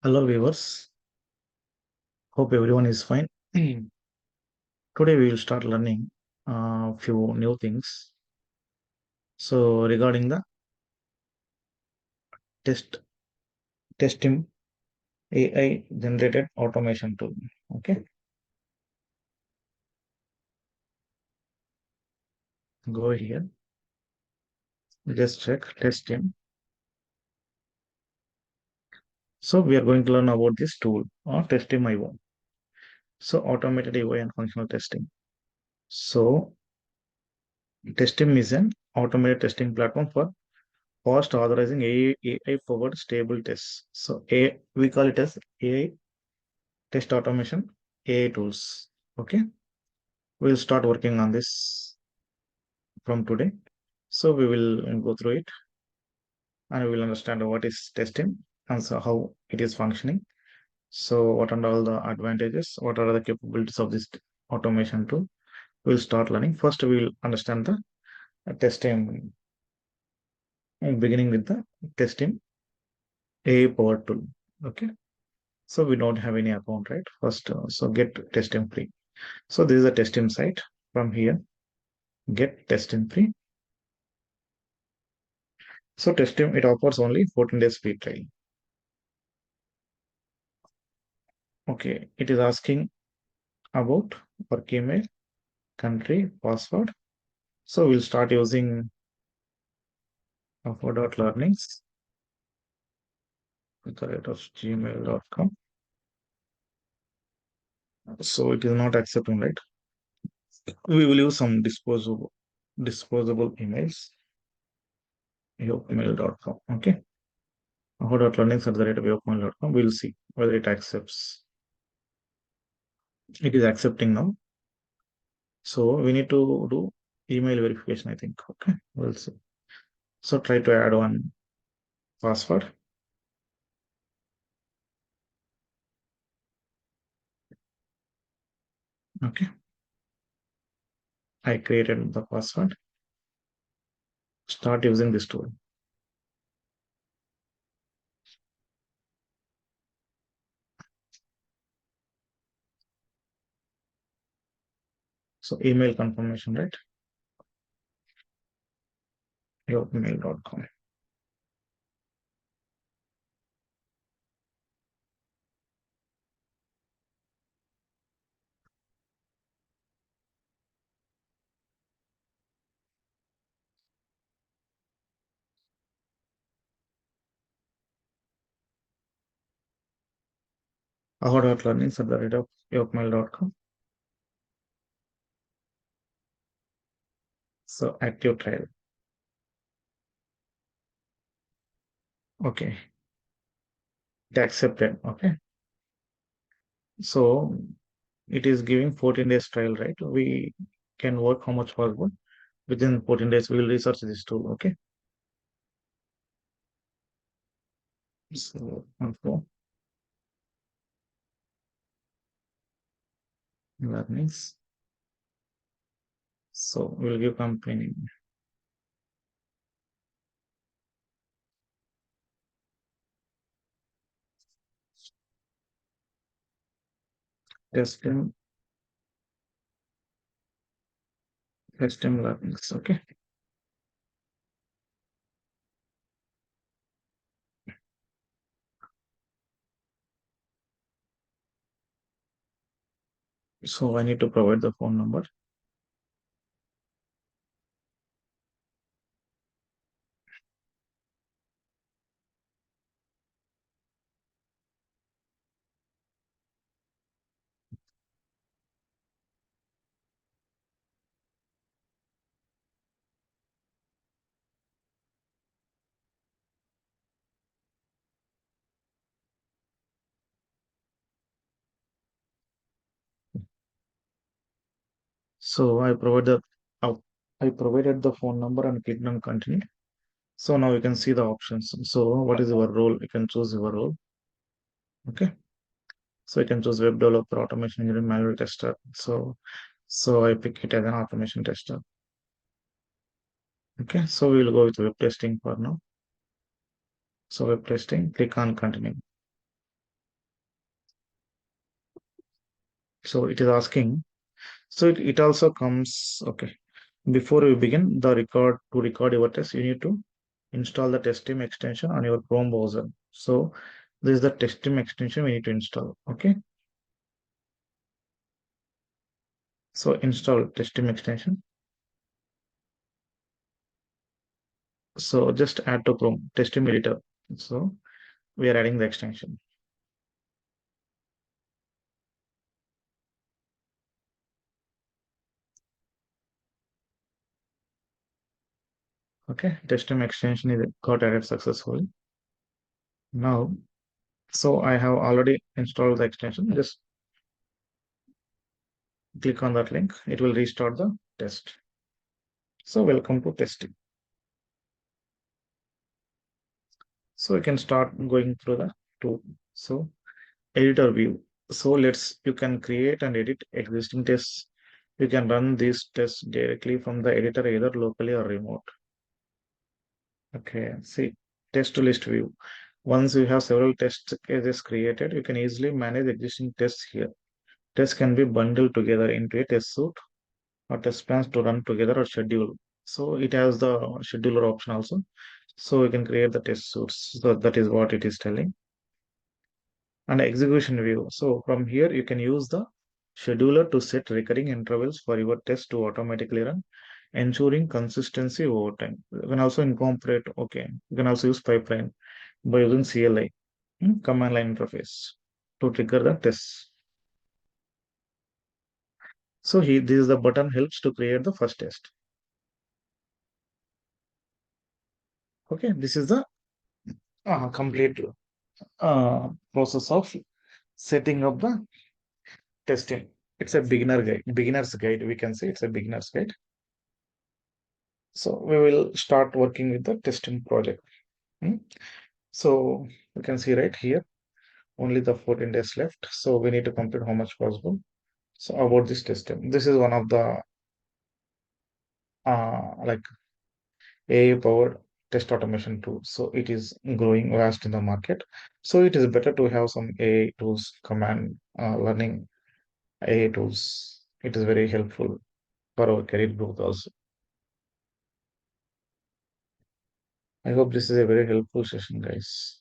Hello viewers, hope everyone is fine. Today we will start learning a few new things. So regarding the test testing AI generated automation tool. Okay, go here. Just check testing. So we are going to learn about this tool or testing IO. So automated AI and functional testing. So testing is an automated testing platform for fast authorizing AI forward stable tests. So we call it as AI test automation AI tools. Okay, we'll start working on this from today. So we will go through it and we will understand what is testing and so how it is functioning. So what are all the advantages? What are the capabilities of this automation tool? We'll start learning. First, we will understand the testing, beginning with the testing AI power tool. Okay. So we don't have any account, right? First, so get testing free. So this is a testing site. From here, get testing free. So Testim, it offers only 14 days free trial. Okay, it is asking about work email, country, password. So we'll start using info.learnings at the rate of gmail.com. So it is not accepting, right? We will use some disposable emails, yahoo.mail.com. Okay. Info.learnings at the rate of yahoo.mail.com. We'll see whether it accepts. It is accepting now. So we need to do email verification, I think. Okay, we'll see. So try to add one password. Okay, I created the password. Start using this tool. So email confirmation, right? Yahoo.mail.com. Learnings at the rate of yahoo.mail.com. So active trial. Okay, it accepted. Okay, so it is giving 14 days trial, right? We can work how much possible within 14 days. We will research this tool. Okay, so info learnings. So we'll give company name. Testing, testing learnings. Okay. So I need to provide the phone number. So uh, I provided the phone number and clicked on continue. So now you can see the options. So what is your role? You can choose your role. Okay. So you can choose web developer, automation engineer, manual tester. So I pick it as an automation tester. Okay. So we will go with web testing for now. So web testing, click on continue. So it is asking. So it also comes, okay. Before we begin to record your test, you need to install the Testim extension on your Chrome browser. So this is the Testim extension we need to install. Okay. So install Testim extension. So just add to Chrome Testim editor. So we are adding the extension. Okay. Testim extension is got added successfully. Now, so I have already installed the extension. Just click on that link. It will restart the test. So welcome to testing. So you can start going through the tool. So editor view. So you can create and edit existing tests. You can run these tests directly from the editor either locally or remote. Okay, see test list view. Once you have several test cases created, you can easily manage existing tests here. Tests can be bundled together into a test suite or test plans to run together or schedule. So it has the scheduler option also. So you can create the test suites. So that is what it is telling. And execution view. So from here, you can use the scheduler to set recurring intervals for your test to automatically run, ensuring consistency over time. You can also incorporate, okay, you can also use pipeline by using CLI, command line interface, to trigger the tests. So this is the button helps to create the first test. Okay, this is the complete process of setting up the testing. It's a beginner's guide. We can say it's a beginner's guide. So we will start working with the testing project. Hmm. So you can see right here, only the 14 days left. So we need to complete how much possible. So about this testing, this is one of the like AI powered test automation tools. So it is growing fast in the market. So it is better to have some AI tools, command learning AI tools. It is very helpful for our career growth also. I hope this is a very helpful session, guys.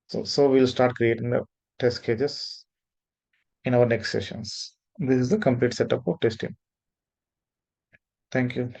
So we'll start creating the test cases in our next sessions. This is the complete setup of testing. Thank you.